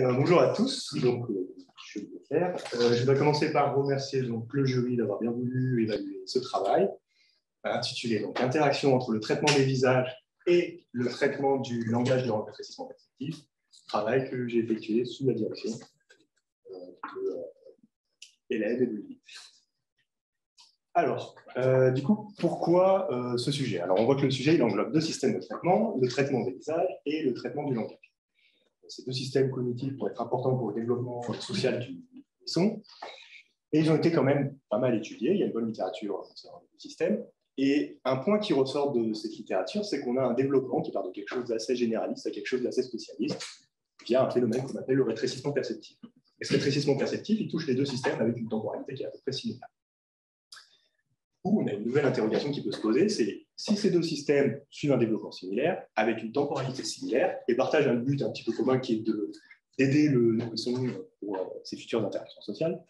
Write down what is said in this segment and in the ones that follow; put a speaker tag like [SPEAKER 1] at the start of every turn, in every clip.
[SPEAKER 1] Bonjour à tous. Je vais commencer par remercier le jury d'avoir bien voulu évaluer ce travail, intitulé Interaction entre le traitement des visages et le traitement du langage de rétrécissement perceptif, travail que j'ai effectué sous la direction d'élèves et de Lily. Alors, du coup, pourquoi ce sujet? Alors, on voit que le sujet il englobe deux systèmes de traitement, le traitement des visages et le traitement du langage. Ces deux systèmes cognitifs vont être importants pour le développement social du son, et ils ont été quand même pas mal étudiés. Il y a une bonne littérature sur les systèmes. Et un point qui ressort de cette littérature, c'est qu'on a un développement qui part de quelque chose d'assez généraliste à quelque chose d'assez spécialiste, via un phénomène qu'on appelle le rétrécissement perceptif. Et ce rétrécissement perceptif, il touche les deux systèmes avec une temporalité qui est à peu près similaire. On a une nouvelle interrogation qui peut se poser, c'est si ces deux systèmes suivent un développement similaire, avec une temporalité similaire, et partagent un but un petit peu commun qui est d'aider le nourrisson pour ses futures interactions sociales,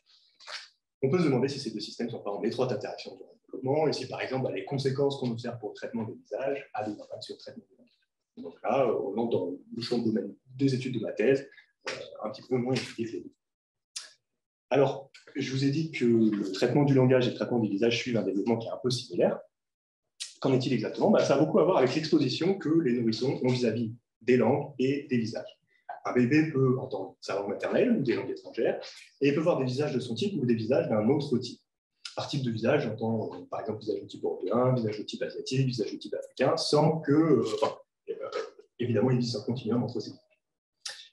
[SPEAKER 1] on peut se demander si ces deux systèmes ne sont pas en étroite interaction durant le développement, et si par exemple les conséquences qu'on observe pour le traitement des visages a des impacts sur le traitement des visages. Donc là, on entre dans le champ de domaine des études de ma thèse, un petit peu moins étudié que les deux. Alors, je vous ai dit que le traitement du langage et le traitement des visages suivent un développement qui est un peu similaire. Qu'en est-il exactement? Ça a beaucoup à voir avec l'exposition que les nourrissons ont vis-à-vis des langues et des visages. Un bébé peut entendre sa langue maternelle ou des langues étrangères, et il peut voir des visages de son type ou des visages d'un autre type. Par type de visage, j'entends par exemple visage de type européen, visage de type asiatique, visage de type africain, sans que, évidemment, il existe un continuum entre ces visages.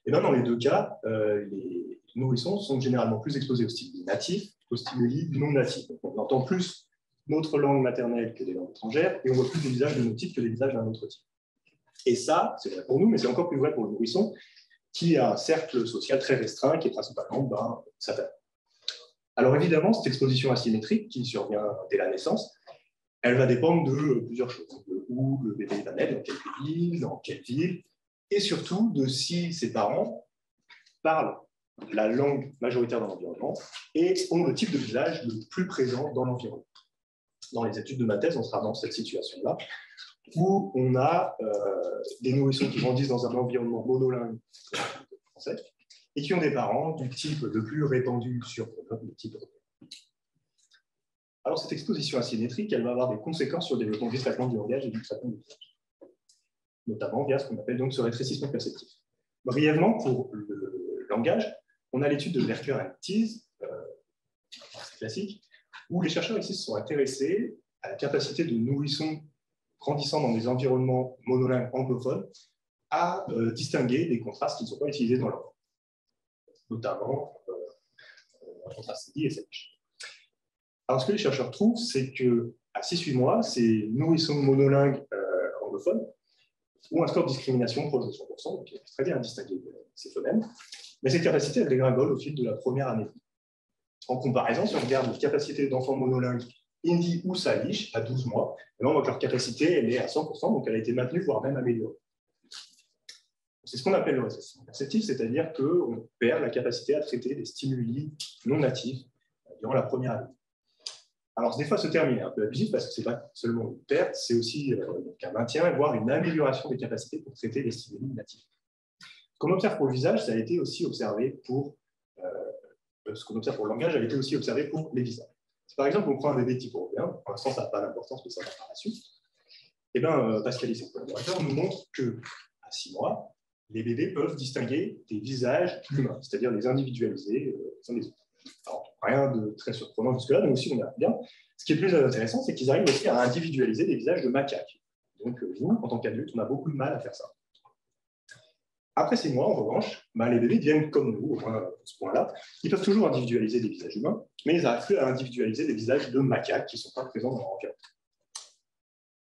[SPEAKER 1] Et bien, dans les deux cas, les nourrissons sont généralement plus exposés aux stimuli natifs qu'aux stimuli non natifs. Donc, on entend plus notre langue maternelle que des langues étrangères, et on voit plus des visages de notre type que des visages d'un autre type. Et ça, c'est vrai pour nous, mais c'est encore plus vrai pour le nourrisson, qui a un cercle social très restreint, qui est principalement sa famille. Alors évidemment, cette exposition asymétrique, qui survient dès la naissance, elle va dépendre de plusieurs choses. De où le bébé va naître, dans quelle ville, dans quelle ville, et surtout de si ses parents parlent la langue majoritaire dans l'environnement et ont le type de visage le plus présent dans l'environnement. Dans les études de ma thèse, on sera dans cette situation-là, où on a des nourrissons qui grandissent dans un environnement monolingue français et qui ont des parents du type le plus répandu sur le type européen. Alors, cette exposition asymétrique, elle va avoir des conséquences sur le développement du traitement du langage et du traitement du visage, notamment via ce qu'on appelle donc ce rétrécissement perceptif. Brièvement, pour le langage, on a l'étude de Werker et Thies, c'est classique, où les chercheurs ici se sont intéressés à la capacité de nourrissons grandissant dans des environnements monolingues anglophones à distinguer des contrastes qui ne sont pas utilisés dans leur langue, notamment un contraste dit et SH. Alors, ce que les chercheurs trouvent, c'est qu'à 6-8 mois, ces nourrissons monolingues anglophones ont un score de discrimination proche de 100%, donc il est très bien à distinguer ces phonèmes, mais cette capacité, elle dégringole au fil de la première année. En comparaison, si on regarde les capacités d'enfants monolingues hindi ou salish à 12 mois, on voit que leur capacité elle est à 100%, donc elle a été maintenue, voire même améliorée. C'est ce qu'on appelle le rétrécissement perceptif, c'est-à-dire qu'on perd la capacité à traiter des stimuli non natifs durant la première année. Alors, des fois, ce terme est un peu abusif parce que ce n'est pas seulement une perte, c'est aussi un maintien, voire une amélioration des capacités pour traiter les stimuli natifs. Ce qu'on observe pour le visage, ça a été aussi observé pour ce qu'on observe pour le langage, a été aussi observé pour les visages. Si par exemple on prend un bébé type européen, pour l'instant ça n'a pas d'importance, mais ça va par la suite, et bien Pascal et ses collaborateurs nous montrent qu'à 6 mois, les bébés peuvent distinguer des visages humains, c'est-à-dire les individualiser les uns des autres. Alors, rien de très surprenant jusque-là, donc aussi on a bien. Ce qui est plus intéressant, c'est qu'ils arrivent aussi à individualiser des visages de macaques. Donc nous, en tant qu'adultes, on a beaucoup de mal à faire ça. Après 6 mois, en revanche, les bébés deviennent comme nous, au moins à ce point-là. Ils peuvent toujours individualiser des visages humains, mais ils n'arrivent plus à individualiser des visages de macaques qui ne sont pas présents dans leur environnement.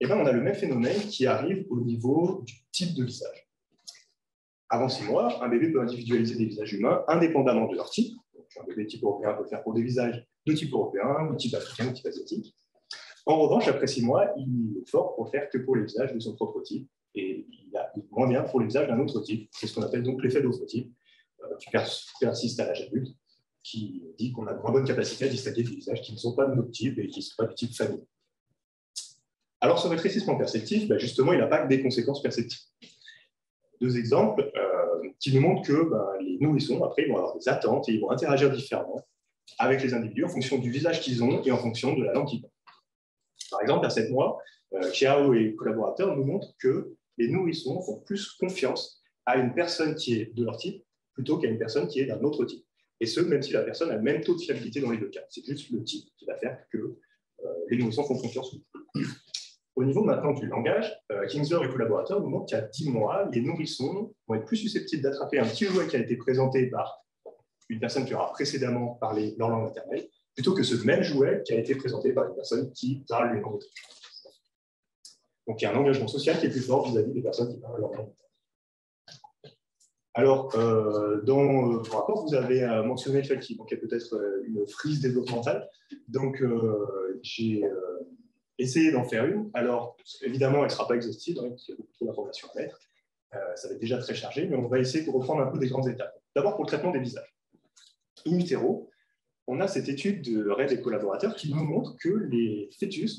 [SPEAKER 1] Et bien, on a le même phénomène qui arrive au niveau du type de visage. Avant 6 mois, un bébé peut individualiser des visages humains indépendamment de leur type. Donc, un bébé type européen peut le faire pour des visages de type européen, de type africain, de type asiatique. En revanche, après 6 mois, il est fort pour faire que pour les visages de son propre type. Et il est moins bien pour les visages d'un autre type. C'est ce qu'on appelle donc l'effet d'autre type, qui persiste à l'âge adulte, qui dit qu'on a une moins bonne capacité à distinguer des visages qui ne sont pas de notre type et qui ne sont pas du type famille. Alors, ce rétrécissement perceptif, justement, il n'a pas que des conséquences perceptives. Deux exemples. qui nous montrent que les nourrissons, après, ils vont avoir des attentes et ils vont interagir différemment avec les individus en fonction du visage qu'ils ont et en fonction de la langue qu'ils parlent. Par exemple, vers 7 mois, Chiao et collaborateurs nous montrent que les nourrissons font plus confiance à une personne qui est de leur type plutôt qu'à une personne qui est d'un autre type. Et ce, même si la personne a le même taux de fiabilité dans les deux cas. C'est juste le type qui va faire que les nourrissons font confiance. Au niveau maintenant du langage, Kinsler et collaborateurs nous montrent qu'à 10 mois, les nourrissons vont être plus susceptibles d'attraper un petit jouet qui a été présenté par une personne qui aura précédemment parlé leur langue maternelle, plutôt que ce même jouet qui a été présenté par une personne qui parle une langue étrangère. Donc il y a un engagement social qui est plus fort vis-à-vis des personnes qui parlent leur langue maternelle. Alors, dans le rapport, vous avez mentionné le fait qu'il manquait peut-être une frise développementale. Donc, j'ai essayé d'en faire une. Alors, évidemment, elle ne sera pas exhaustive, hein, parce qu'il y a beaucoup trop d'informations à mettre. Ça va être déjà très chargé, mais on va essayer de reprendre un peu des grandes étapes. D'abord, pour le traitement des visages. In utero, on a cette étude de Red et collaborateurs qui nous montre que les fœtus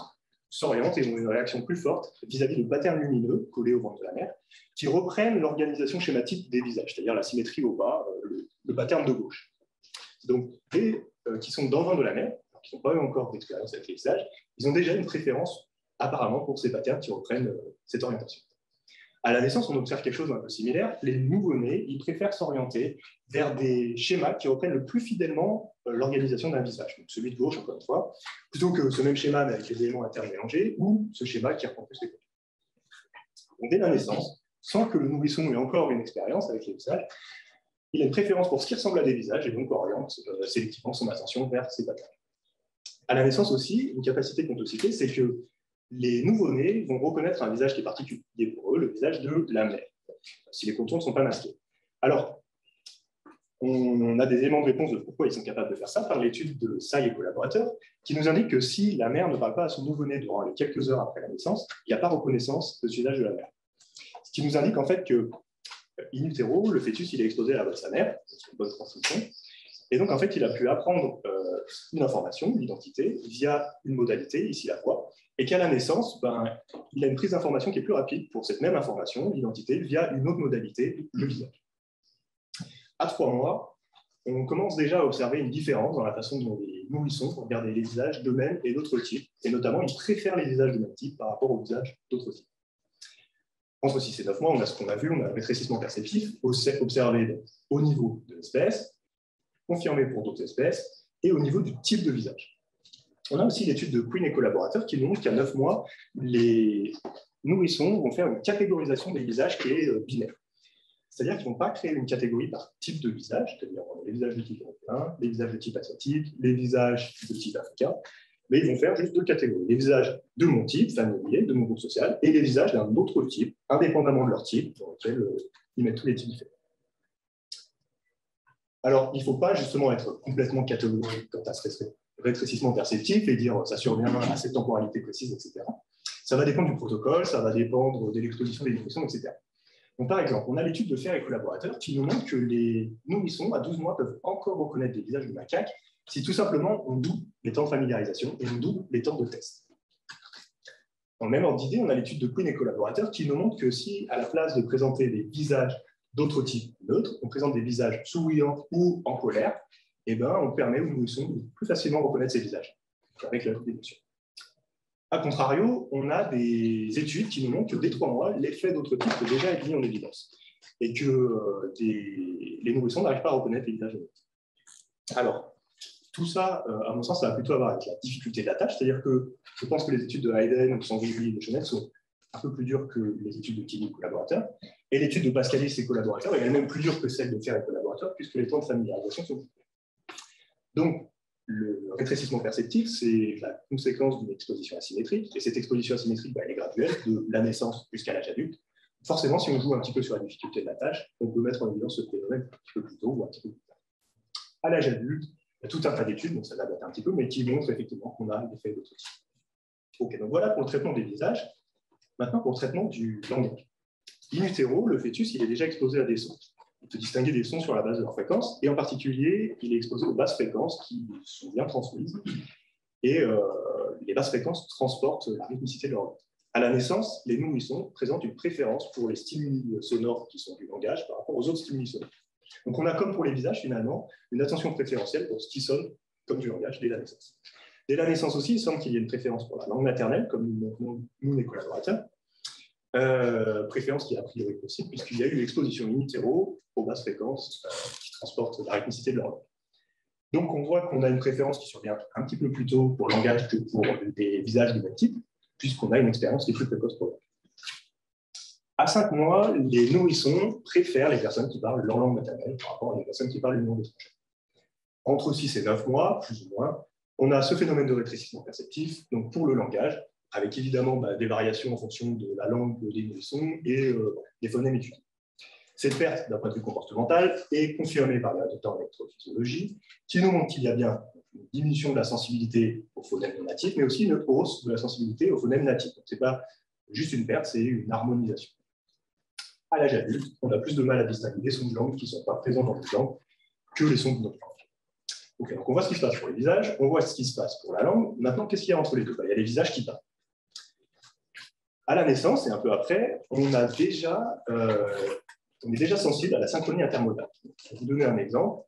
[SPEAKER 1] s'orientent et ont une réaction plus forte vis-à-vis de patterns lumineux collés au ventre de la mère, qui reprennent l'organisation schématique des visages, c'est-à-dire la symétrie au bas, le pattern de gauche. Donc, qui sont dans le ventre de la mère, qui n'ont pas eu encore d'expérience avec les visages, ils ont déjà une préférence apparemment pour ces patterns qui reprennent cette orientation. À la naissance, on observe quelque chose d'un peu similaire. Les nouveau-nés, ils préfèrent s'orienter vers des schémas qui reprennent le plus fidèlement l'organisation d'un visage. Donc celui de gauche, encore une fois, plutôt que ce même schéma mais avec les éléments internes mélangés, ou ce schéma qui reprend plus les côtés. Donc dès la naissance, sans que le nourrisson ait encore une expérience avec les visages, il a une préférence pour ce qui ressemble à des visages et donc oriente sélectivement son attention vers ces patterns. À la naissance aussi, une capacité qu'on peut citer, c'est que les nouveau-nés vont reconnaître un visage qui est particulier pour eux, le visage de la mère, si les contours ne sont pas masqués. Alors, on a des éléments de réponse de pourquoi ils sont capables de faire ça par l'étude de Tsai et collaborateurs, qui nous indique que si la mère ne parle pas à son nouveau-né durant les quelques heures après la naissance, il n'y a pas reconnaissance de ce visage de la mère. Ce qui nous indique en fait que, in utero, le fœtus il est exposé à la voix de sa mère, c'est une bonne transmission, et donc en fait il a pu apprendre une information, une identité, via une modalité, ici la voix, et qu'à la naissance, il a une prise d'information qui est plus rapide pour cette même information, l'identité, via une autre modalité, le visage. À 3 mois, on commence déjà à observer une différence dans la façon dont les nourrissons regardent les visages d'eux-mêmes et d'autres types, et notamment ils préfèrent les visages de même type par rapport aux visages d'autres types. Entre 6 et 9 mois, on a ce qu'on a vu, on a un rétrécissement perceptif, observé au niveau de l'espèce, confirmé pour d'autres espèces, et au niveau du type de visage. On a aussi l'étude de Quinn et collaborateurs qui nous montre qu'à 9 mois, les nourrissons vont faire une catégorisation des visages qui est binaire. C'est-à-dire qu'ils ne vont pas créer une catégorie par type de visage, c'est-à-dire les visages de type européen, les visages de type asiatique, les visages de type africain, mais ils vont faire juste 2 catégories. Les visages de mon type, familier, de mon groupe social, et les visages d'un autre type, indépendamment de leur type, dans lequel ils mettent tous les types différents. Alors, il ne faut pas justement être complètement catégorique quant à ce rétrécissement perceptif et dire ça survient à cette temporalité précise, etc. Ça va dépendre du protocole, ça va dépendre de l'exposition des nourrissons, etc. Donc, par exemple, on a l'étude de Fer et collaborateurs qui nous montre que les nourrissons, à 12 mois, peuvent encore reconnaître des visages de macaques si tout simplement on double les temps de familiarisation et on double les temps de test. Dans le même ordre d'idée, on a l'étude de Quinn et collaborateurs qui nous montre que si, à la place de présenter des visages d'autres types neutres, on présente des visages souriants ou en colère, on permet aux nourrissons de plus facilement reconnaître ces visages avec la d'émotion. A contrario, on a des études qui nous montrent que dès 3 mois, l'effet d'autres types peut déjà être mis en évidence et que les nourrissons n'arrivent pas à reconnaître les visages neutres. Alors, tout ça, à mon sens, ça va plutôt avoir avec la difficulté de la tâche, c'est-à-dire que je pense que les études de Hayden, de Sangui et de Chenel sont un peu plus dures que les études de Kini et collaborateurs, et l'étude de Pascalis et collaborateurs est elle-même plus dure que celle de Fer et collaborateurs, puisque les temps de familiarisation sont plus courts. Donc, le rétrécissement perceptif, c'est la conséquence d'une exposition asymétrique, et cette exposition asymétrique, elle est graduelle, de la naissance jusqu'à l'âge adulte. Forcément, si on joue un petit peu sur la difficulté de la tâche, on peut mettre en évidence ce phénomène un petit peu plus tôt ou un petit peu plus tard. À l'âge adulte, il y a tout un tas d'études, donc ça va dater un petit peu, mais qui montrent effectivement qu'on a l'effet d'autres types. Ok, donc voilà pour le traitement des visages. Maintenant, pour le traitement du langage. In utero, le fœtus, il est déjà exposé à des sons. Il peut distinguer des sons sur la base de leur fréquence, et en particulier, il est exposé aux basses fréquences qui sont bien transmises, et les basses fréquences transportent la rythmicité de leur langue. À la naissance, les nourrissons présentent une préférence pour les stimuli sonores qui sont du langage par rapport aux autres stimuli sonores. Donc on a, comme pour les visages, finalement, une attention préférentielle pour ce qui sonne comme du langage dès la naissance. Dès la naissance aussi, il semble qu'il y ait une préférence pour la langue maternelle, comme nous montrons nous les collaborateurs, préférence qui est a priori possible, puisqu'il y a eu une exposition in utero aux basses fréquences qui transportent la rythmicité de leur langue. Donc on voit qu'on a une préférence qui survient un petit peu plus tôt pour le langage que pour des visages de même type, puisqu'on a une expérience qui est plus précoce pour eux. À 5 mois, les nourrissons préfèrent les personnes qui parlent leur langue maternelle par rapport à des personnes qui parlent une langue étrangère. Entre 6 et 9 mois, plus ou moins, on a ce phénomène de rétrécissement perceptif, donc pour le langage, avec évidemment des variations en fonction de la langue des nourrissons et des phonèmes étudiés. Cette perte, d'un point de vue comportemental, est confirmée par la docteur en électrophysiologie, qui nous montre qu'il y a bien une diminution de la sensibilité aux phonèmes non natifs, mais aussi une hausse de la sensibilité aux phonèmes natifs. Ce n'est pas juste une perte, c'est une harmonisation. À l'âge adulte, on a plus de mal à distinguer des sons de langue qui ne sont pas présents dans notre langue que les sons de notre langue. Okay, donc on voit ce qui se passe pour les visages, on voit ce qui se passe pour la langue. Maintenant, qu'est-ce qu'il y a entre les deux? Il y a les visages qui parlent. À la naissance et un peu après, on est déjà sensible à la synchronie intermodale. Pour vous donner un exemple,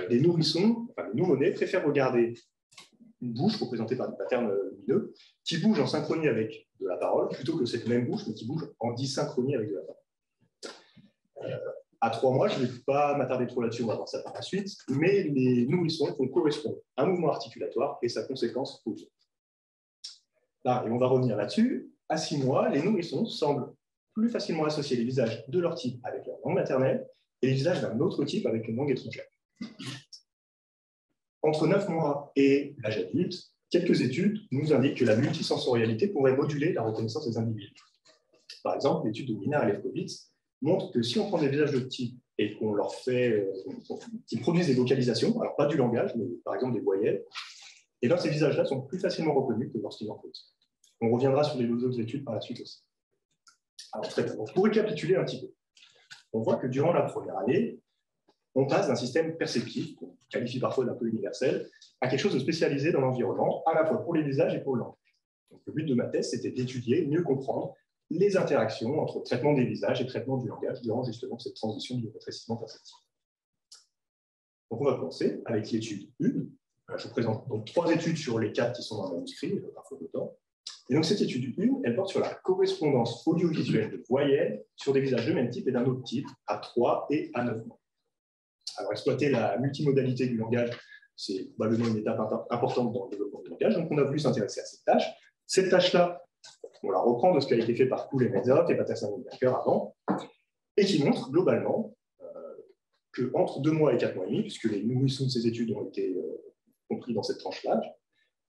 [SPEAKER 1] les nourrissons, enfin les nouveau-nés, préfèrent regarder une bouche représentée par des patterns lumineux qui bougent en synchronie avec de la parole, plutôt que cette même bouche, mais qui bouge en dysynchronie avec de la parole. À 3 mois, je ne vais pas m'attarder trop là-dessus, on va voir ça par la suite, mais les nourrissons font correspondre un mouvement articulatoire et sa conséquence aux autres. Là, et on va revenir là-dessus. À 6 mois, les nourrissons semblent plus facilement associer les visages de leur type avec leur langue maternelle et les visages d'un autre type avec une langue étrangère. Entre 9 mois et l'âge adulte, quelques études nous indiquent que la multisensorialité pourrait moduler la reconnaissance des individus. Par exemple, l'étude de Mina Alefkovitz montre que si on prend des visages de type et qu'on leur fait, qu'ils produisent des vocalisations, alors pas du langage, mais par exemple des voyelles, et bien ces visages-là sont plus facilement reconnus que lorsqu'ils en causent. On reviendra sur les autres études par la suite aussi. Alors, très bien. Donc, pour récapituler un petit peu, on voit que durant la première année, on passe d'un système perceptif, qu'on qualifie parfois d'un peu universel, à quelque chose de spécialisé dans l'environnement, à la fois pour les visages et pour le langage. Donc, le but de ma thèse, c'était d'étudier, mieux comprendre les interactions entre traitement des visages et traitement du langage durant justement cette transition du rétrécissement perceptif. Donc, on va commencer avec l'étude 1. Je vous présente donc 3 études sur les 4 qui sont dans le manuscrit, parfois d'autant. Et donc, cette étude 1, elle porte sur la correspondance audiovisuelle de voyelles sur des visages de même type et d'un autre type à 3 et à 9 mois. Alors, exploiter la multimodalité du langage, c'est probablement une étape importante dans le développement du langage. Donc, on a voulu s'intéresser à cette tâche. Cette tâche-là, on la reprend de ce qui a été fait par Kuhl et Metzoff et Patterson et Becker avant, et qui montre globalement qu'entre 2 mois et 4 mois et demi, puisque les nourrissons de ces études ont été compris dans cette tranche d'âge,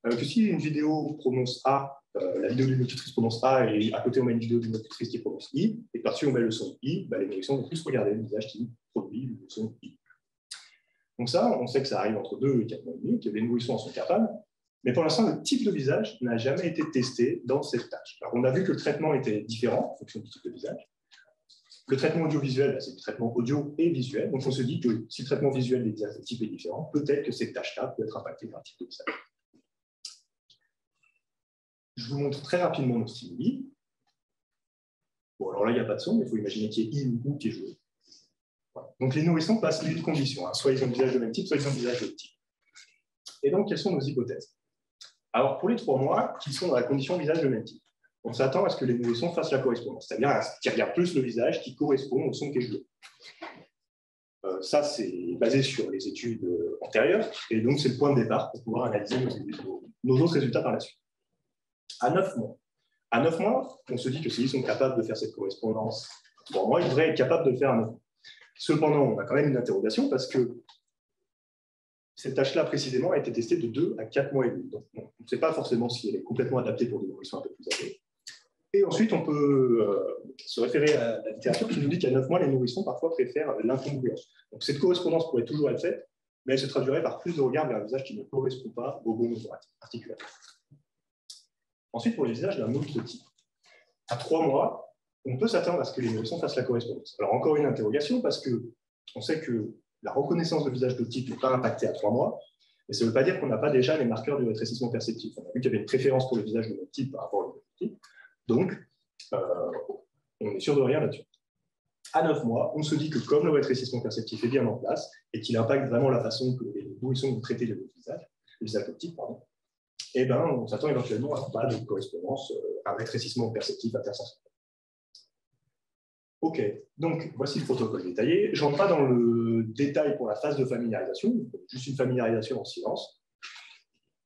[SPEAKER 1] que si une vidéo prononce A, la vidéo d'une locutrice prononce A et à côté on met une vidéo d'une locutrice qui prononce I, et par-dessus on met le son I, les nourrissons vont plus regarder le visage qui produit le son I. Donc ça, on sait que ça arrive entre 2 et 4 mois et demi, que les nourrissons en sont capables, mais pour l'instant, le type de visage n'a jamais été testé dans cette tâche. Alors on a vu que le traitement était différent en fonction du type de visage. Le traitement audiovisuel, c'est le traitement audio et visuel, donc on se dit que si le traitement visuel des visages de type est différent, peut-être que cette tâche-là peut être impactée par un type de visage. Je vous montre très rapidement nos stimuli. Bon, alors là, il n'y a pas de son, mais il faut imaginer qu'il y ait I ou OU qui est joué. Voilà. Donc, les nourrissons passent les deux conditions. Hein. Soit ils ont un visage de même type, soit ils ont un visage de type. Et donc, quelles sont nos hypothèses? Alors, pour les 3 mois, qui sont dans la condition visage de même type, on s'attend à ce que les nourrissons fassent la correspondance, c'est-à-dire qu'ils regardent plus le visage qui correspond au son qui est joué. Ça, c'est basé sur les études antérieures, et donc c'est le point de départ pour pouvoir analyser nos autres résultats par la suite. À 9 mois. À 9 mois, on se dit que s'ils sont capables de faire cette correspondance à 3 mois, ils devraient être capables de le faire à 9 mois. Cependant, on a quand même une interrogation parce que cette tâche-là, précisément, a été testée de 2 à 4 mois et demi. Donc, on ne sait pas forcément si elle est complètement adaptée pour des nourrissons un peu plus âgés. Et ensuite, on peut se référer à la littérature qui nous dit qu'à 9 mois, les nourrissons parfois préfèrent l'incongruence. Donc, cette correspondance pourrait toujours être faite, mais elle se traduirait par plus de regard vers un visage qui ne correspond pas au bon mouvement articulaire. Ensuite, pour les visages d'un autre type. À 3 mois, on peut s'attendre à ce que les nourrissons fassent la correspondance. Alors, encore une interrogation, parce qu'on sait que la reconnaissance de visage de type n'est pas impactée à 3 mois, mais ça ne veut pas dire qu'on n'a pas déjà les marqueurs du rétrécissement perceptif. On a vu qu'il y avait une préférence pour le visage de notre type par rapport au type. Donc, on est sûr de rien là-dessus. À 9 mois, on se dit que comme le rétrécissement perceptif est bien en place et qu'il impacte vraiment la façon que les nourrissons vont traiter le visage optique, pardon, eh ben, on s'attend éventuellement à pas de correspondance à un rétrécissement perceptif intersensoriel. OK, donc voici le protocole détaillé. Je ne rentre pas dans le détail pour la phase de familiarisation, juste une familiarisation en silence.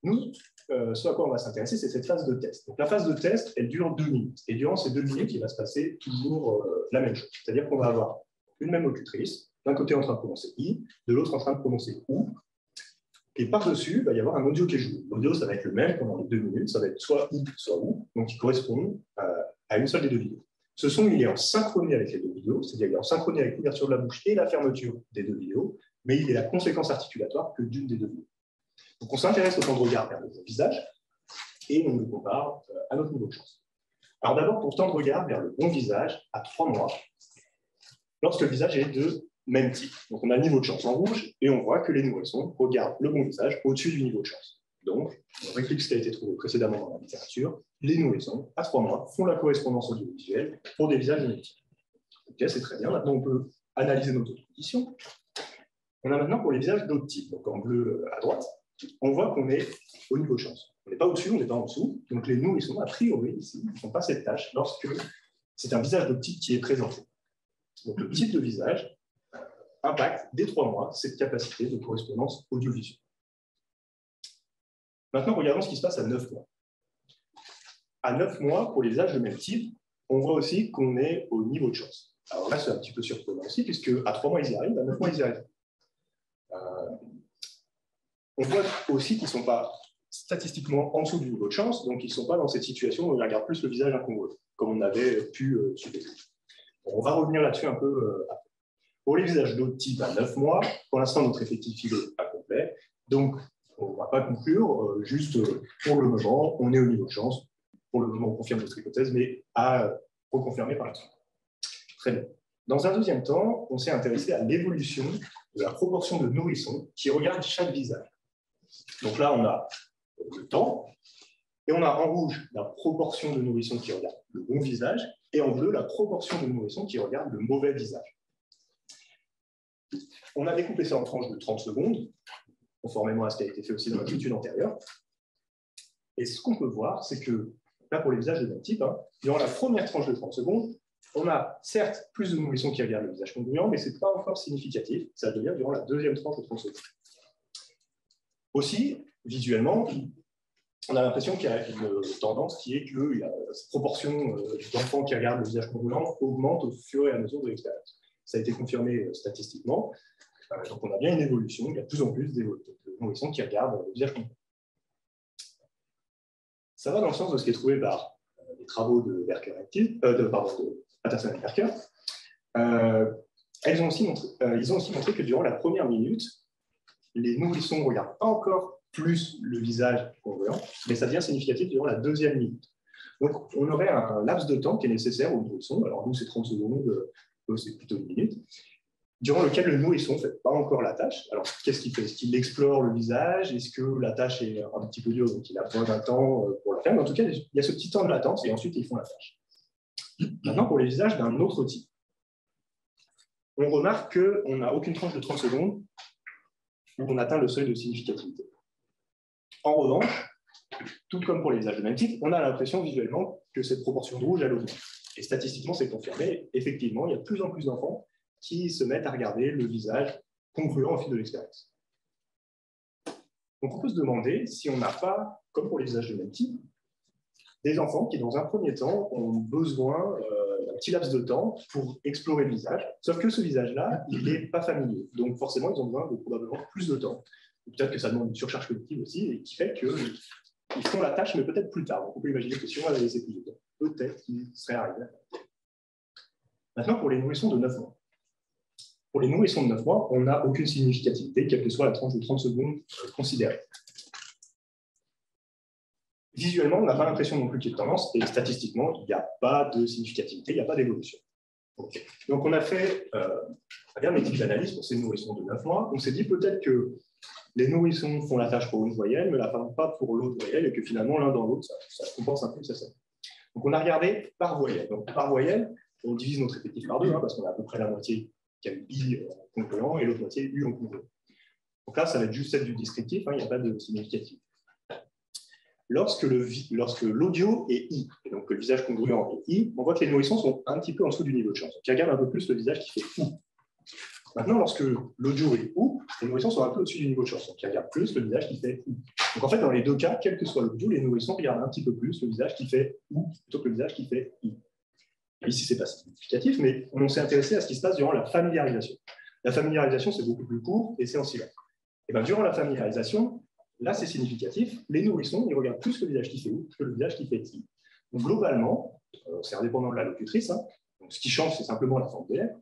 [SPEAKER 1] Nous, ce à quoi on va s'intéresser, c'est cette phase de test. Donc la phase de test, elle dure 2 minutes. Et durant ces 2 minutes, il va se passer toujours la même chose. C'est-à-dire qu'on va avoir une même locutrice, d'un côté en train de prononcer I, de l'autre en train de prononcer OU. Et par-dessus, il va y avoir un audio qui est joué. L'audio, ça va être le même pendant les 2 minutes, ça va être soit I, soit OU, donc qui correspond à une seule des 2 vidéos. Ce son, il est en synchronie avec les 2 vidéos, c'est-à-dire il est en synchronie avec l'ouverture de la bouche et la fermeture des 2 vidéos, mais il est la conséquence articulatoire que d'une des 2 vidéos. Donc on s'intéresse au temps de regard vers le visage et on le compare à notre niveau de chance. Alors d'abord, pour temps de regard vers le bon visage à 3 mois, lorsque le visage est de même type. Donc on a le niveau de chance en rouge et on voit que les nourrissons regardent le bon visage au-dessus du niveau de chance. Donc, on réplique ce qui a été trouvé précédemment dans la littérature, les nourrissons, à 3 mois, font la correspondance audiovisuelle pour des visages de même type. Ok, c'est très bien. Maintenant, on peut analyser nos autres conditions. On a maintenant pour les visages d'autres types. Donc en bleu à droite, on voit qu'on est au niveau de chance. On n'est pas au-dessus, on n'est pas en dessous. Donc les nourrissons, a priori, ici, ne font pas cette tâche lorsque c'est un visage de type qui est présenté. Donc le type de visage impacte, dès 3 mois, cette capacité de correspondance audiovisuelle. Maintenant, regardons ce qui se passe à 9 mois. À 9 mois, pour les visages de même type, on voit aussi qu'on est au niveau de chance. Alors là, c'est un petit peu surprenant aussi, puisque à 3 mois, ils y arrivent, à 9 mois, ils y arrivent. On voit aussi qu'ils ne sont pas statistiquement en dessous du niveau de chance, donc ils ne sont pas dans cette situation où ils regardent plus le visage incongru, comme on avait pu supposer. On va revenir là-dessus un peu après. Pour les visages d'autres types à 9 mois, pour l'instant, notre effectif est incomplet, donc on ne va pas conclure, juste pour le moment, on est au niveau de chance. Pour le moment, on confirme notre hypothèse, mais à reconfirmer par la suite. Très bien. Dans un deuxième temps, on s'est intéressé à l'évolution de la proportion de nourrissons qui regardent chaque visage. Donc là, on a le temps, et on a en rouge la proportion de nourrissons qui regardent le bon visage, et en bleu, la proportion de nourrissons qui regardent le mauvais visage. On a découpé ça en tranches de 30 secondes, conformément à ce qui a été fait aussi dans notre étude antérieure. Et ce qu'on peut voir, c'est que, là pour les visages de même type, durant la première tranche de 30 secondes, on a certes plus de nourrissons qui regardent le visage congruent, mais ce n'est pas encore significatif. Ça devient durant la deuxième tranche de 30 secondes. Aussi, visuellement, on a l'impression qu'il y a une tendance qui est que cette proportion d'enfants qui regardent le visage congruent augmente au fur et à mesure de l'expérience. Ça a été confirmé statistiquement. Donc on a bien une évolution. Il y a de plus en plus de nourrissons qui regardent le visage congruent. Ça va dans le sens de ce qui est trouvé par les travaux de Patterson et Berker. Ils ont aussi montré que durant la première minute, les nourrissons ne regardent pas encore plus le visage congruent, mais ça devient significatif durant la deuxième minute. Donc, on aurait un laps de temps qui est nécessaire aux nourrissons. Alors, nous, c'est 30 secondes, c'est plutôt une minute, durant lequel le nourrisson ne fait pas encore la tâche. Alors, qu'est-ce qu'il fait? Est-ce qu'il explore le visage? Est-ce que la tâche est un petit peu dure, donc il a besoin d'un temps pour la faire? Mais en tout cas, il y a ce petit temps de latence, et ensuite, ils font la tâche. Maintenant, pour les visages d'un autre type, on remarque qu'on n'a aucune tranche de 30 secondes où on atteint le seuil de significativité. En revanche, tout comme pour les visages de même type, on a l'impression visuellement que cette proportion de rouge, elle augmente. Et statistiquement, c'est confirmé. Effectivement, il y a de plus en plus d'enfants qui se mettent à regarder le visage congruent au fil de l'expérience. Donc, on peut se demander si on n'a pas, comme pour les visages de même type, des enfants qui, dans un premier temps, ont besoin d'un petit laps de temps pour explorer le visage, sauf que ce visage-là, il n'est pas familier. Donc, forcément, ils ont besoin de probablement plus de temps. Peut-être que ça demande une surcharge cognitive aussi, et qui fait qu'ils font la tâche, mais peut-être plus tard. Donc, on peut imaginer que si on avait laissé plus de temps, peut-être qu'ils seraient arrivés. Maintenant, pour les nourrissons de 9 mois. Pour les nourrissons de 9 mois, on n'a aucune significativité, quelle que soit la tranche de 30 secondes considérée. Visuellement, on n'a pas l'impression non plus qu'il y ait de tendance, et statistiquement, il n'y a pas de significativité, il n'y a pas d'évolution. Okay. Donc, on a fait une équipe d'analyse pour ces nourrissons de 9 mois. On s'est dit peut-être que les nourrissons font la tâche pour une voyelle, mais la font pas pour l'autre voyelle, et que finalement, l'un dans l'autre, ça compense un peu, ça. Donc, on a regardé par voyelle. Donc, par voyelle, on divise notre répétitif par deux, hein, parce qu'on a à peu près la moitié qui a eu I en concluant et l'autre moitié U en concluant. Donc là, ça va être juste celle du descriptif, hein, il n'y a pas de significatif. Lorsque l'audio est I, et donc que le visage congruent est I, on voit que les nourrissons sont un petit peu en dessous du niveau de chance. Donc, ils regardent un peu plus le visage qui fait OU. Maintenant, lorsque l'audio est OU, les nourrissons sont un peu au-dessus du niveau de chance. Donc, ils regardent plus le visage qui fait OU. Donc, en fait, dans les deux cas, quel que soit l'audio, les nourrissons regardent un petit peu plus le visage qui fait OU plutôt que le visage qui fait I. Ici, ce n'est pas significatif, mais on s'est intéressé à ce qui se passe durant la familiarisation. La familiarisation, c'est beaucoup plus court et c'est en silence. Et bien, durant la familiarisation, là, c'est significatif. Les nourrissons, ils regardent plus le visage qui fait OU que le visage qui fait I. Donc, globalement, c'est indépendant de la locutrice, hein, donc, ce qui change, c'est simplement la forme des lèvres.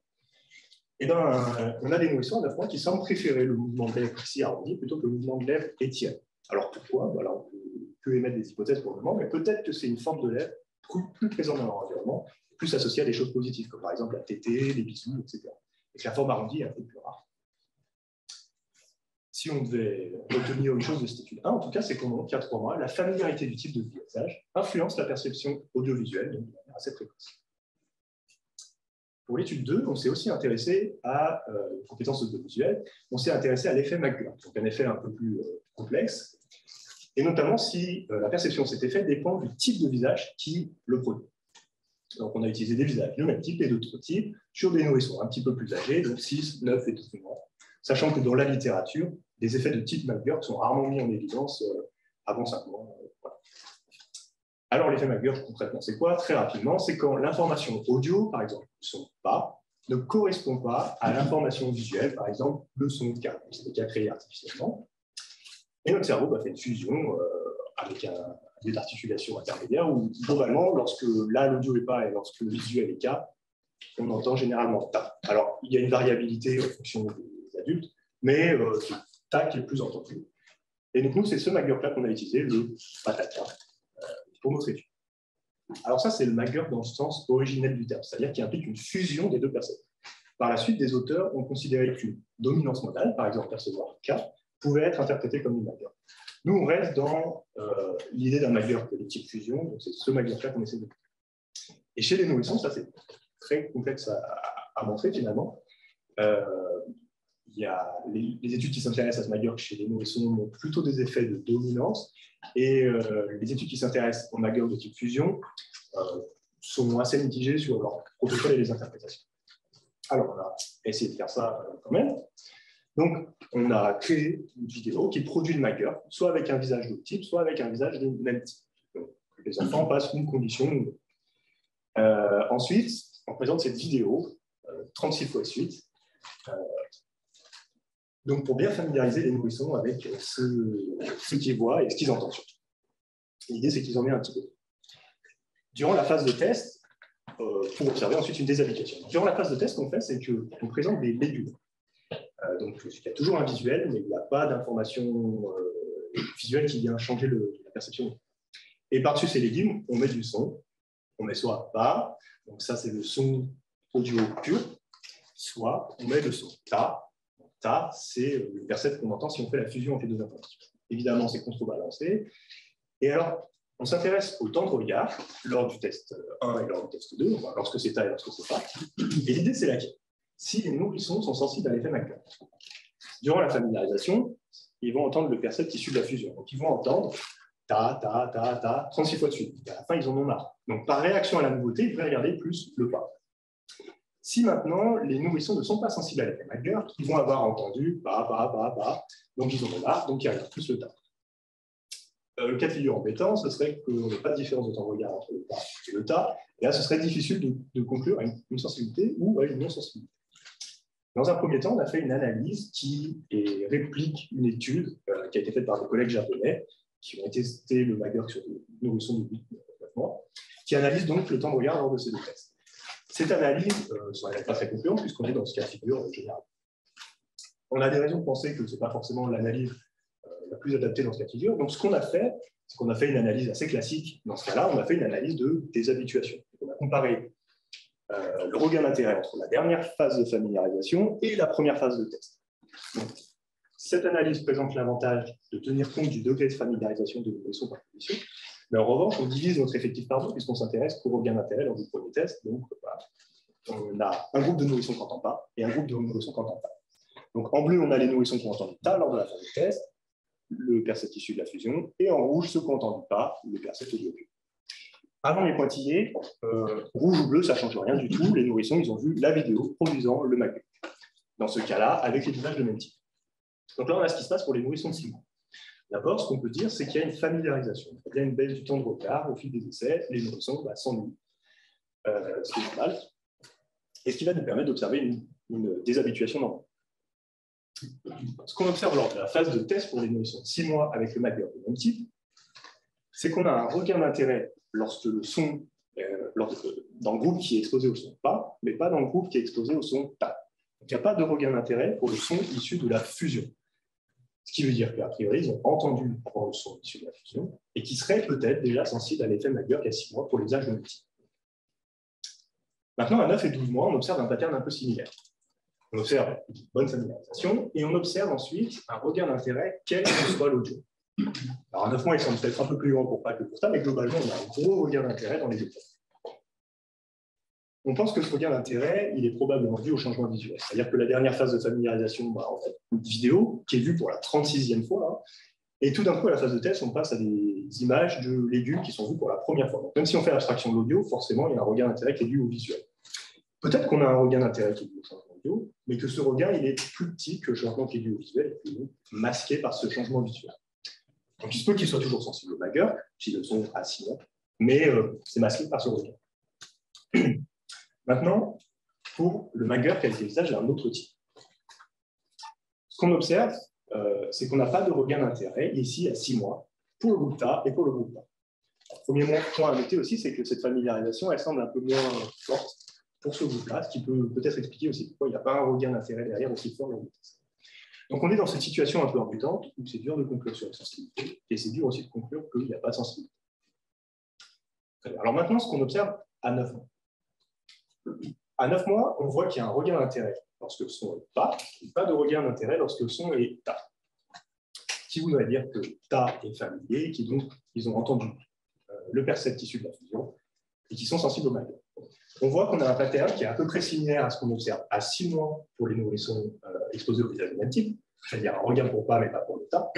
[SPEAKER 1] Et ben, on a des nourrissons à 9 mois qui semblent préférer le mouvement de lèvres ici arrondi plutôt que le mouvement de lèvres étiré. Alors pourquoi? Voilà, on peut que émettre des hypothèses pour le moment, mais peut-être que c'est une forme de lèvres plus présente dans leur environnement, plus associée à des choses positives, comme par exemple la tétée, les bisous, etc. Et que la forme arrondie est un peu plus rare. Si on devait retenir une chose de cette étude 1, en tout cas, c'est qu'on montre qu'à 3 mois, la familiarité du type de visage influence la perception audiovisuelle de manière assez précoce. Pour l'étude 2, on s'est aussi intéressé à une compétence audiovisuelle, on s'est intéressé à l'effet McGurk, donc un effet un peu plus complexe, et notamment si la perception de cet effet dépend du type de visage qui le produit. Donc on a utilisé des visages de même type et d'autres types sur des nourrissons un petit peu plus âgés, donc 6, 9 et 12 mois, sachant que dans la littérature, des effets de type McGurk sont rarement mis en évidence avant 5 mois. Voilà. Alors, l'effet McGurk, concrètement, c'est quoi? Très rapidement, c'est quand l'information audio, par exemple, le son pas, ne correspond pas à l'information visuelle, par exemple, le son de cas. C'est des cas créés artificiellement. Et notre cerveau fait une fusion avec des articulations intermédiaires où, globalement, lorsque là, l'audio est pas et lorsque le visuel est cas, on entend généralement ta. Alors, il y a une variabilité en fonction des adultes, mais c'est ta qui est le plus entendu. Et donc, nous, c'est ce McGurk-là qu'on a utilisé, le patata, pour notre étude. Alors ça, c'est le McGurk dans le sens originel du terme, c'est-à-dire qui implique une fusion des deux personnes. Par la suite, des auteurs ont considéré qu'une dominance modale, par exemple percevoir K, pouvait être interprétée comme une McGurk. Nous, on reste dans l'idée d'un McGurk de type fusion, donc c'est ce McGurk-là qu'on essaie de faire. Et chez les nourrissons, ça c'est très complexe à montrer finalement. Il y a les études qui s'intéressent à ce McGurk chez les nourrissons montrent plutôt des effets de dominance, et les études qui s'intéressent au McGurk de type fusion sont assez mitigées sur leur protocole et les interprétations. Alors, on a essayé de faire ça quand même. Donc, on a créé une vidéo qui produit le McGurk, soit avec un visage d'autre type, soit avec un visage de même type. Donc, les enfants passent une condition ou une autre. Ensuite, on présente cette vidéo 36 fois de suite. Donc, pour bien familiariser les nourrissons avec ce qu'ils voient et ce qu'ils entendent. L'idée, c'est qu'ils en aient un petit peu. Durant la phase de test, pour observer ensuite une déshabituation. Durant la phase de test, ce qu'on fait, c'est qu'on présente des légumes. Donc, il y a toujours un visuel, mais il n'y a pas d'information visuelle qui vient changer la perception. Et par-dessus ces légumes, on met du son. On met soit pas, donc ça, c'est le son audio pur, soit on met le son ta. Ta, c'est le percept qu'on entend si on fait la fusion entre les deux informations. Évidemment, c'est contrebalancé. Et alors, on s'intéresse au temps de regard lors du test 1 et lors du test 2, lorsque c'est ta et lorsque c'est pas. Et l'idée, c'est laquelle? Si les nourrissons sont sensibles à l'effet McGurk. Durant la familiarisation, ils vont entendre le percept issu de la fusion. Donc, ils vont entendre ta, ta, ta, ta, 36 fois de suite. Et à la fin, ils en ont marre. Donc, par réaction à la nouveauté, ils devraient regarder plus le pas. Si maintenant, les nourrissons ne sont pas sensibles à l'effet McGurk, ils vont avoir entendu pa, pa, pa, pa, donc ils en ont marre, donc ils regardent plus le ta. Le cas de figure embêtant, ce serait qu'on n'ait pas de différence de temps de regard entre le pas et le ta, et là, ce serait difficile de conclure à une sensibilité ou à une non-sensibilité. Dans un premier temps, on a fait une analyse qui réplique une étude qui a été faite par des collègues japonais qui ont testé le McGurk sur des nourrissons de 8-9 mois, qui analyse donc le temps de regard lors de ces deux tests. Cette analyse n'est pas très concluante puisqu'on est dans ce cas de figure général. On a des raisons de penser que ce n'est pas forcément l'analyse la plus adaptée dans ce cas de figure. Donc, ce qu'on a fait, c'est qu'on a fait une analyse assez classique. Dans ce cas-là, on a fait une analyse de déshabituation. On a comparé le regain d'intérêt entre la dernière phase de familiarisation et la première phase de test. Donc, cette analyse présente l'avantage de tenir compte du degré de familiarisation de nourrissons par condition, Mais en revanche, on divise notre effectif par deux puisqu'on s'intéresse au regain d'intérêt lors du premier test. Donc, voilà. On a un groupe de nourrissons qui n'entendent pas et un groupe de nourrissons qui n'entendent pas. Donc, en bleu, on a les nourrissons qui ont entendu ta lors de la phase de test, le percept issu de la fusion, et en rouge, ceux qui n'ont entendu pas, le percept audio. Avant les pointillés, rouge ou bleu, ça ne change rien du tout. Les nourrissons, ils ont vu la vidéo produisant le MAGUR. Dans ce cas-là, avec les visages de même type. Donc là, on a ce qui se passe pour les nourrissons de 6 mois. D'abord, ce qu'on peut dire, c'est qu'il y a une familiarisation. Il y a une baisse du temps de regard au fil des essais. Les nourrissons s'ennuient, ce qui est normal. Et ce qui va nous permettre d'observer une déshabituation normale. Ce qu'on observe lors de la phase de test pour les nourrissons de 6 mois avec le MAGUR de même type, c'est qu'on a un regain d'intérêt lorsque le son, dans le groupe qui est exposé au son pas, mais pas dans le groupe qui est exposé au son ta. Donc, il n'y a pas de regain d'intérêt pour le son issu de la fusion. Ce qui veut dire qu'a priori, ils ont entendu le son issu de la fusion et qui seraient peut-être déjà sensibles à l'effet MAGUR il y a 6 mois pour les âges de multi. Maintenant, à 9 et 12 mois, on observe un pattern un peu similaire. On observe une bonne familiarisation et on observe ensuite un regain d'intérêt, quel que soit l'audio. Alors, à 9 mois, il semble être un peu plus grand pour pas que pour ça, mais globalement, on a un gros regain d'intérêt dans les deux cas. On pense que ce regain d'intérêt, il est probablement dû au changement visuel. C'est-à-dire que la dernière phase de familiarisation, en fait, une vidéo qui est vue pour la 36e fois, hein, et tout d'un coup, à la phase de test, on passe à des images de légumes qui sont vues pour la première fois. Donc, même si on fait abstraction de l'audio, forcément, il y a un regain d'intérêt qui est dû au visuel. Peut-être qu'on a un regain d'intérêt qui est dû au changement audio, mais que ce regain, il est plus petit que le changement qui est dû au visuel, et donc masqué par ce changement visuel. Donc, il se peut qu'il soit toujours sensible au MAGUR, si le son à 6 mois, mais c'est masqué par ce regain. Maintenant, pour le MAGUR qualité visage, j'ai un autre type. Ce qu'on observe, c'est qu'on n'a pas de regain d'intérêt ici à 6 mois pour le groupe TA et pour le groupe TA. Le premier point à noter aussi, c'est que cette familiarisation, elle semble un peu moins forte pour ce groupe-là, ce qui peut peut-être expliquer aussi pourquoi il n'y a pas un regain d'intérêt derrière aussi fort dans le test. Donc on est dans cette situation un peu embêtante où c'est dur de conclure sur la sensibilité et c'est dur aussi de conclure qu'il n'y a pas de sensibilité. Alors maintenant, ce qu'on observe à 9 mois. À 9 mois, on voit qu'il y a un regain d'intérêt lorsque le son est pas, et pas de regain d'intérêt lorsque le son est ta. Ce qui voudrait dire que ta est familier, qui donc ils ont entendu le percept issu de la fusion et qui sont sensibles au MAGUR. On voit qu'on a un pattern qui est à peu près similaire à ce qu'on observe à 6 mois pour les nourrissons exposés au visage du même type, c'est-à-dire un regain pour pas, mais pas pour le ta,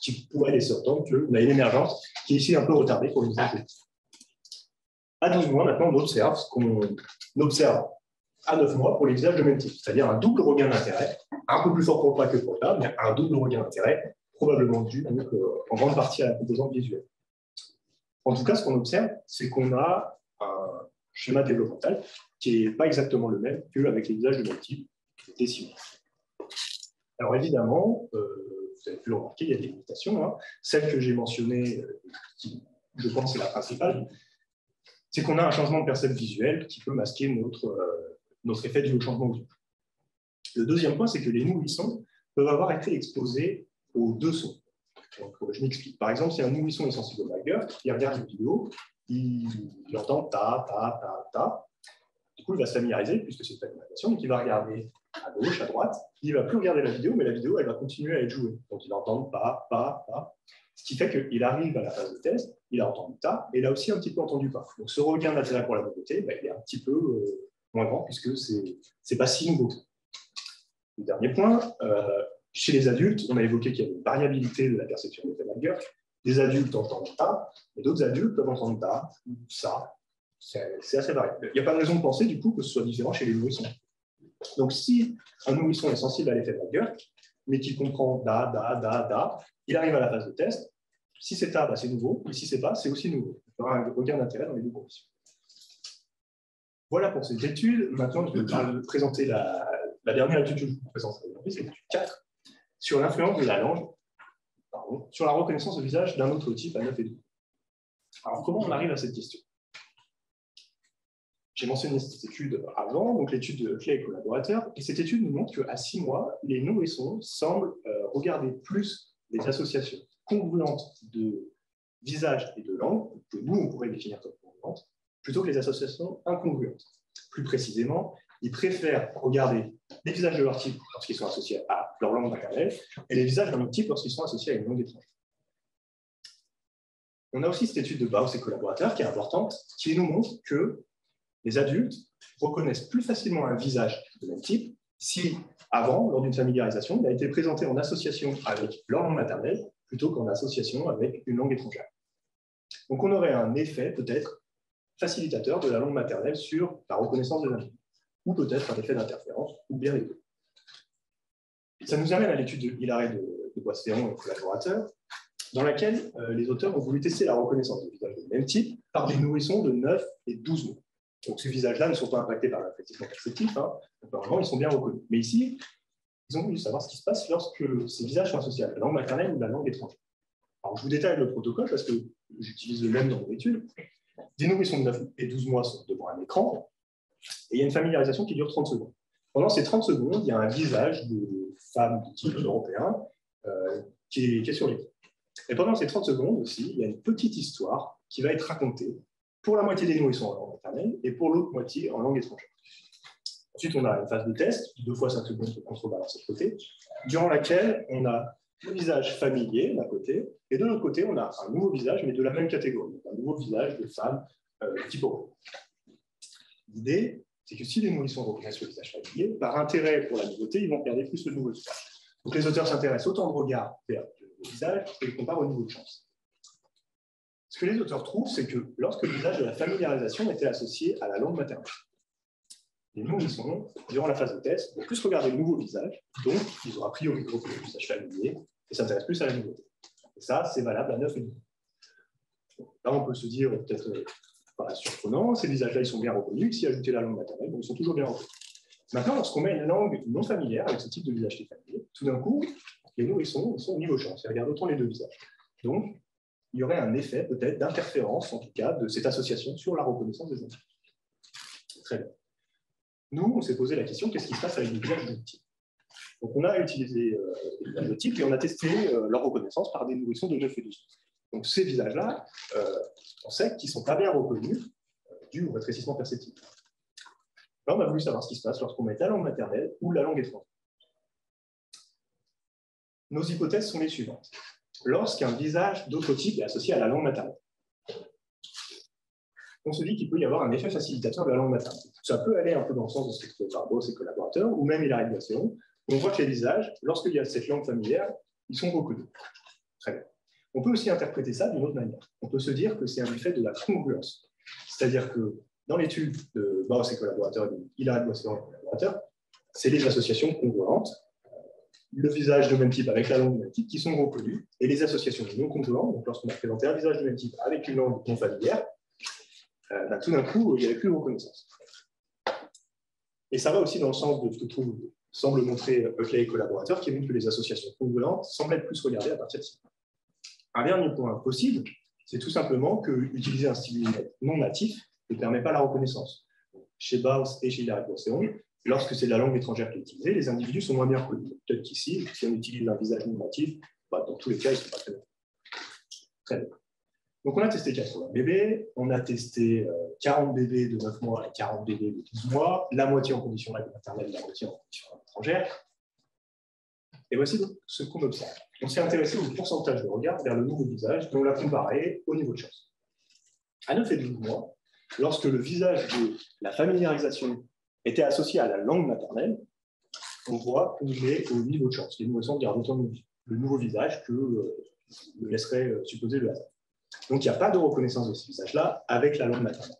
[SPEAKER 1] qui pourrait laisser entendre qu'on a une émergence qui est ici un peu retardée pour le visage du type. À 12 mois, maintenant, on observe ce qu'on observe à 9 mois pour les visages de même type, c'est-à-dire un double regain d'intérêt, un peu plus fort pour le pas que pour le ta, mais un double regain d'intérêt, probablement dû donc, en grande partie à la composante visuelle. En tout cas, ce qu'on observe, c'est qu'on a un schéma développemental qui n'est pas exactement le même qu'avec les visages de même type décimaux. Alors évidemment, vous avez pu le remarquer, il y a des limitations. Hein. Celle que j'ai mentionnée, qui je pense est la principale, c'est qu'on a un changement de percept visuel qui peut masquer notre effet dû au changement audio. Le deuxième point, c'est que les nourrissons peuvent avoir été exposés aux deux sons. Donc, je m'explique. Par exemple, si un nourrisson est sensible au MAGUR, il regarde une vidéo, il entend ta, ta, ta, ta. Du coup, il va se familiariser, puisque c'est une familiarisation, donc il va regarder à gauche, à droite. Il ne va plus regarder la vidéo, mais la vidéo, elle va continuer à être jouée. Donc, il va entendre pas, pas, pas. Ce qui fait qu'il arrive à la phase de test, il a entendu ta, et il a aussi un petit peu entendu pas. Donc, ce regain d'intérêt pour la nouveauté, il est un petit peu moins grand, puisque ce n'est pas si nouveau. Le dernier point, chez les adultes, on a évoqué qu'il y avait une variabilité de la perception de l'effet MAGUR. Des adultes entendent ta, et d'autres adultes peuvent entendre ta, ça. C'est assez variable. Il n'y a pas de raison de penser, du coup, que ce soit différent chez les nourrissons. Donc, si un nourrisson est sensible à l'effet MAGUR, mais qu'il comprend da, da, da, da, il arrive à la phase de test. Si c'est ta, c'est nouveau, et si c'est pas, c'est aussi nouveau. Il y aura un regain d'intérêt dans les deux conditions. Voilà pour cette étude. Maintenant, je vais présenter la dernière étude que je vous présente aujourd'hui, c'est l'étude 4, sur l'influence de la langue, sur la reconnaissance de visage d'un autre type à 9 et 12. Alors, comment on arrive à cette question? J'ai mentionné cette étude avant, donc l'étude de Clay et collaborateurs, et cette étude nous montre qu'à 6 mois, les nourrissons semblent regarder plus les associations congruentes de visage et de langue, que nous, on pourrait définir comme congruentes, plutôt que les associations incongruentes. Plus précisément, ils préfèrent regarder les visages de leur type lorsqu'ils sont associés à leur langue maternelle, et les visages d'un autre type lorsqu'ils sont associés à une langue étrangère. On a aussi cette étude de Baus et collaborateurs qui est importante, qui nous montre que les adultes reconnaissent plus facilement un visage de même type si, avant, lors d'une familiarisation, il a été présenté en association avec leur langue maternelle plutôt qu'en association avec une langue étrangère. Donc on aurait un effet peut-être facilitateur de la langue maternelle sur la reconnaissance des individus, ou peut-être un effet d'interférence, ou bien les deux. Ça nous amène à l'étude de Hilaret de Boisséron et collaborateurs, dans laquelle les auteurs ont voulu tester la reconnaissance de visages de même type par des nourrissons de 9 et 12 mois. Donc ces visages-là ne sont pas impactés par l'appréciation perceptif, hein. Normalement ils sont bien reconnus. Mais ici, ils ont voulu savoir ce qui se passe lorsque ces visages sont associés à la langue maternelle ou la langue étrangère. Alors je vous détaille le protocole parce que j'utilise le même dans mon étude. Des nourrissons de 9 et 12 mois sont devant un écran, et il y a une familiarisation qui dure 30 secondes. Pendant ces 30 secondes, il y a un visage de femme de type européen qui est sur l'écran. Et pendant ces 30 secondes aussi, il y a une petite histoire qui va être racontée pour la moitié des nourrissons en langue maternelle et pour l'autre moitié en langue étrangère. Ensuite, on a une phase de test, 2 fois 5 secondes pour contrebalancer de côté, durant laquelle on a le visage familier d'un côté, et de l'autre côté, on a un nouveau visage, mais de la même catégorie, un nouveau visage de femme type européen. L'idée, c'est que si les nourrissons reconnaissent le visage familier, par intérêt pour la nouveauté, ils vont regarder plus le nouveau visage. Donc les auteurs s'intéressent autant de regard vers le nouveau visage et le comparent au niveau de chance. Ce que les auteurs trouvent, c'est que lorsque le visage de la familiarisation était associé à la langue maternelle, les nourrissons, durant la phase de test, vont plus regarder le nouveau visage, donc ils ont a priori reconnu le visage familier et s'intéressent plus à la nouveauté. Et ça, c'est valable à 9 et 10. Là, on peut se dire, peut-être pas surprenant, ces visages-là, ils sont bien reconnus, si ajouter la langue maternelle, donc ils sont toujours bien reconnus. Maintenant, lorsqu'on met une langue non familière avec ce type de visage qui est familier, tout d'un coup, les nourrissons sont au niveau chance, ils regardent autant les deux visages. Donc, il y aurait un effet peut-être d'interférence, en tout cas, de cette association sur la reconnaissance des individus. Très bien. Nous, on s'est posé la question, qu'est-ce qui se passe avec les visages de type? Donc, on a utilisé les visages de type et on a testé leur reconnaissance par des nourrissons de 9 et 12. Donc, ces visages-là, on sait qu'ils ne sont pas bien reconnus dû au rétrécissement perceptif. Là, on a voulu savoir ce qui se passe lorsqu'on met la langue maternelle ou la langue étrangère. Nos hypothèses sont les suivantes. Lorsqu'un visage d'autre type est associé à la langue maternelle, on se dit qu'il peut y avoir un effet facilitateur de la langue maternelle. Ça peut aller un peu dans le sens de ce que fait par Baus et collaborateurs, ou même Hilaret de Boisséron. On voit que les visages, lorsqu'il y a cette langue familière, ils sont reconnus. Très bien. On peut aussi interpréter ça d'une autre manière. On peut se dire que c'est un effet de la congruence. C'est-à-dire que dans l'étude de Baus et collaborateurs, de Hilaret de Boisséron et collaborateurs, c'est les associations congruentes, le visage de même type avec la langue de même type qui sont reconnues, et les associations non congruentes, donc lorsqu'on a présenté un visage de même type avec une langue non familière, tout d'un coup, il n'y avait plus de reconnaissance. Et ça va aussi dans le sens de ce que semble montrer Huxley et collaborateurs, qui montrent que les associations congruentes semblent être plus regardées à partir de ça. Un dernier point possible, c'est tout simplement qu'utiliser un style non natif ne permet pas la reconnaissance. Chez Baus et chez Hilaret de Boisséron, lorsque c'est la langue étrangère qui est utilisée, les individus sont moins bien reconnus. Peut-être qu'ici, si on utilise un visage non natif, dans tous les cas, ils ne sont pas très bien. Très bien. Donc, on a testé 80 bébés, on a testé 40 bébés de 9 mois et 40 bébés de 12 mois, la moitié en condition maternelle et la moitié en condition étrangère. Et voici donc ce qu'on observe. On s'est intéressé au pourcentage de regard vers le nouveau visage et on l'a comparé au niveau de chance. À 9 et 12 mois, lorsque le visage de la familiarisation était associé à la langue maternelle, on voit qu'on est au niveau de chance. Les nourrissons regardent autant le nouveau visage que le laisserait supposer le hasard. Donc, il n'y a pas de reconnaissance de ce visage-là avec la langue maternelle.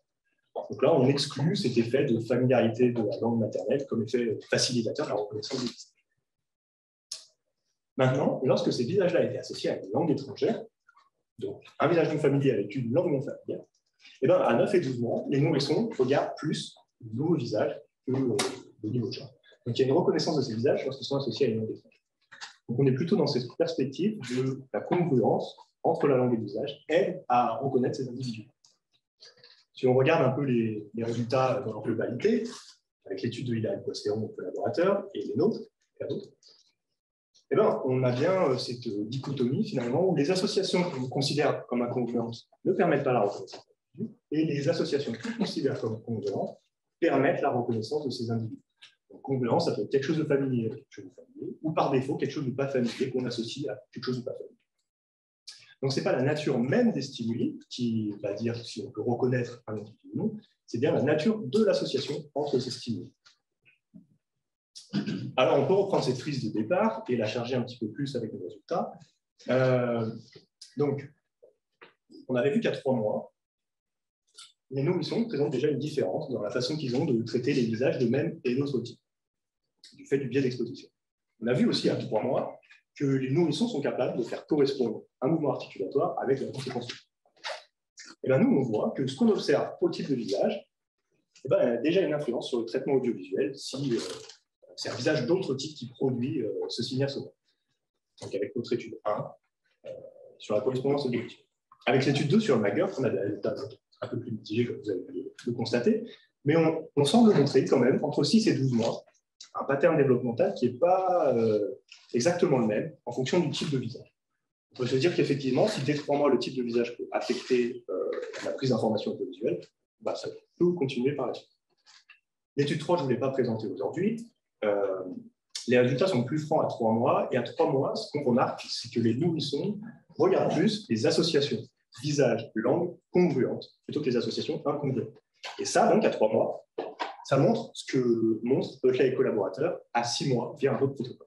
[SPEAKER 1] Donc là, on exclut cet effet de familiarité de la langue maternelle comme effet facilitateur de la reconnaissance du visage. Maintenant, lorsque ces visages-là étaient associés à une langue étrangère, donc un visage non familier avec une langue non familière, et bien, à 9 et 12 mois, les nourrissons regardent plus le nouveau visage que le niveau de chance. Donc, il y a une reconnaissance de ces visages lorsqu'ils sont associés à une langue étrangère. Donc, on est plutôt dans cette perspective de la congruence entre la langue et le visage, aide à reconnaître ces individus. Si on regarde un peu les résultats dans leur globalité, avec l'étude de Hilaret de Boisséron, collaborateurs, et les nôtres, et d'autres, eh ben, on a bien cette dichotomie, finalement, où les associations qu'on considère comme incongruentes ne permettent pas la reconnaissance des individus, et les associations qu'on considère comme congruentes permettent la reconnaissance de ces individus. Donc, congruence, ça peut être quelque chose de familier avec quelque chose de familier, ou par défaut, quelque chose de pas familier qu'on associe à quelque chose de pas familier. Donc, ce n'est pas la nature même des stimuli qui va dire si on peut reconnaître un individu ou non, c'est bien la nature de l'association entre ces stimuli. Alors, on peut reprendre cette frise de départ et la charger un petit peu plus avec nos résultats. Donc, on avait vu qu'à 3 mois, les nourrissons présentent déjà une différence dans la façon qu'ils ont de traiter les visages de même et d'autres types, du fait du biais d'exposition. On a vu aussi à 3 mois que les nourrissons sont capables de faire correspondre un mouvement articulatoire avec la conséquence. Et bien nous, on voit que ce qu'on observe pour le type de visage a déjà une influence sur le traitement audiovisuel si c'est un visage d'autre type qui produit ce signal sonore. Donc avec notre étude 1 sur la correspondance audiovisuelle. Avec l'étude 2 sur le McGurk, on a des résultats un peu plus mitigés, comme vous avez pu le constater, mais on semble montrer quand même, entre 6 et 12 mois, un pattern développemental qui n'est pas exactement le même en fonction du type de visage. On peut se dire qu'effectivement, si dès 3 mois, le type de visage peut affecter la prise d'informations audiovisuelles, ça peut continuer par la suite. L'étude 3, je ne voulais pas présenter aujourd'hui. Les résultats sont plus francs à 3 mois, et à 3 mois, ce qu'on remarque, c'est que les nourrissons regardent plus les associations visage-langue congruentes plutôt que les associations incongruentes. Et ça, donc, à 3 mois, ça montre ce que montrent Oettler et collaborateurs à 6 mois via un autre protocole.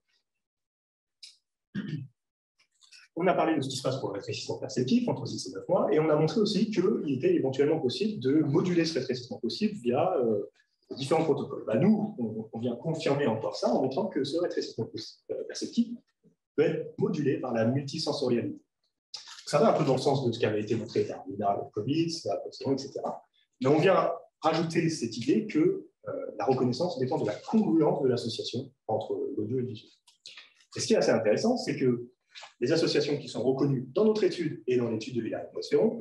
[SPEAKER 1] On a parlé de ce qui se passe pour le rétrécissement perceptif entre 6 et 9 mois, et on a montré aussi qu'il était éventuellement possible de moduler ce rétrécissement possible via différents protocoles. Nous, on vient confirmer encore ça en montrant que ce rétrécissement perceptif peut être modulé par la multisensorialité. Ça va un peu dans le sens de ce qui avait été montré par Nina, le Covid, etc. Mais on vient rajouter cette idée que la reconnaissance dépend de la congruence de l'association entre l'audio et le visuel. Et ce qui est assez intéressant, c'est que les associations qui sont reconnues dans notre étude et dans l'étude de Villard-Mosferon,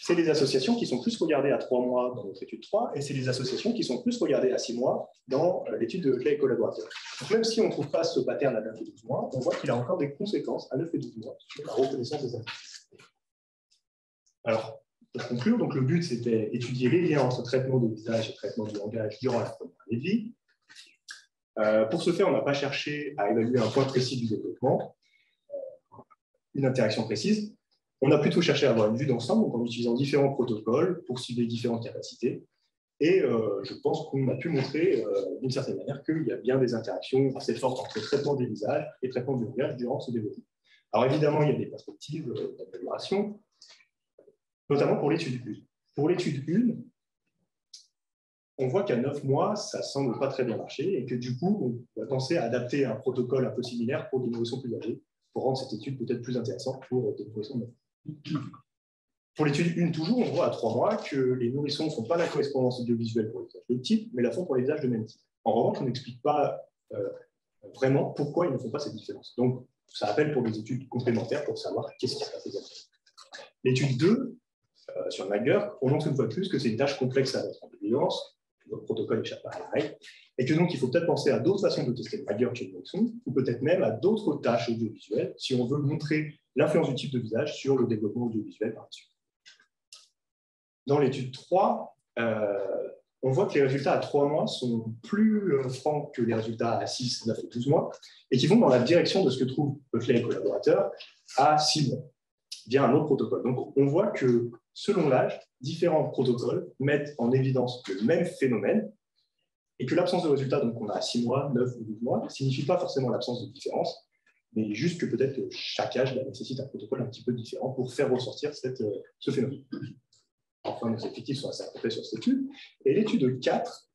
[SPEAKER 1] c'est les associations qui sont plus regardées à 3 mois dans notre étude 3, et c'est les associations qui sont plus regardées à 6 mois dans l'étude de Oettler et collaborateurs. Donc même si on ne trouve pas ce pattern à 9 et 12 mois, on voit qu'il a encore des conséquences à 9 et 12 mois sur la reconnaissance des associations. Alors, pour conclure, donc le but, c'était étudier les liens entre traitement du visage et traitement du langage durant la première année de vie. Pour ce faire, on n'a pas cherché à évaluer un point précis du développement, une interaction précise. On a plutôt cherché à avoir une vue d'ensemble, donc en utilisant différents protocoles pour cibler différentes capacités. Et je pense qu'on a pu montrer, d'une certaine manière, qu'il y a bien des interactions assez fortes entre traitement des visages et traitement du langage durant ce développement. Alors évidemment, il y a des perspectives d'amélioration, notamment pour l'étude 1. Pour l'étude 1, on voit qu'à 9 mois, ça ne semble pas très bien marcher et que du coup, on va penser à adapter un protocole un peu similaire pour des nourrissons plus âgés, pour rendre cette étude peut-être plus intéressante pour des nourrissons de 9 mois. Pour l'étude 1, toujours, on voit à 3 mois que les nourrissons ne font pas la correspondance audiovisuelle pour les visages de type, mais la font pour les visages de même type. En revanche, on n'explique pas vraiment pourquoi ils ne font pas cette différence. Donc, ça appelle pour des études complémentaires pour savoir qu'est-ce qui se passe exactement. L'étude 2, sur McGurk, on montre une fois de plus que c'est une tâche complexe à mettre en évidence, que notre protocole échappe pas à la règle, et que donc il faut peut-être penser à d'autres façons de tester le McGurk chez le nourrisson, ou peut-être même à d'autres tâches audiovisuelles, si on veut montrer l'influence du type de visage sur le développement audiovisuel par la suite. Dans l'étude 3, on voit que les résultats à 3 mois sont plus francs que les résultats à 6, 9 et 12 mois, et qui vont dans la direction de ce que trouvent Oettler et collaborateurs à 6 mois, via un autre protocole. Donc on voit que, selon l'âge, différents protocoles mettent en évidence le même phénomène, et que l'absence de résultats, donc on a à 6 mois, 9 ou 12 mois, ne signifie pas forcément l'absence de différence, mais juste que peut-être que chaque âge nécessite un protocole un petit peu différent pour faire ressortir ce phénomène. Enfin, nos effectifs sont assez complets sur cette étude. Et l'étude 4,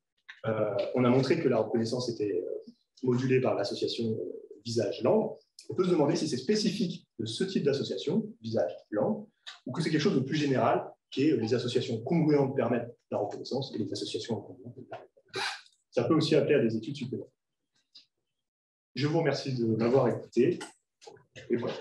[SPEAKER 1] on a montré que la reconnaissance était modulée par l'association visage-langue. On peut se demander si c'est spécifique de ce type d'association, visage-langue, ou que c'est quelque chose de plus général, qui est les associations congruentes permettent la reconnaissance et les associations incongruentes permettent la reconnaissance. Ça peut aussi appeler à des études supplémentaires. Je vous remercie de m'avoir écouté. Et voilà.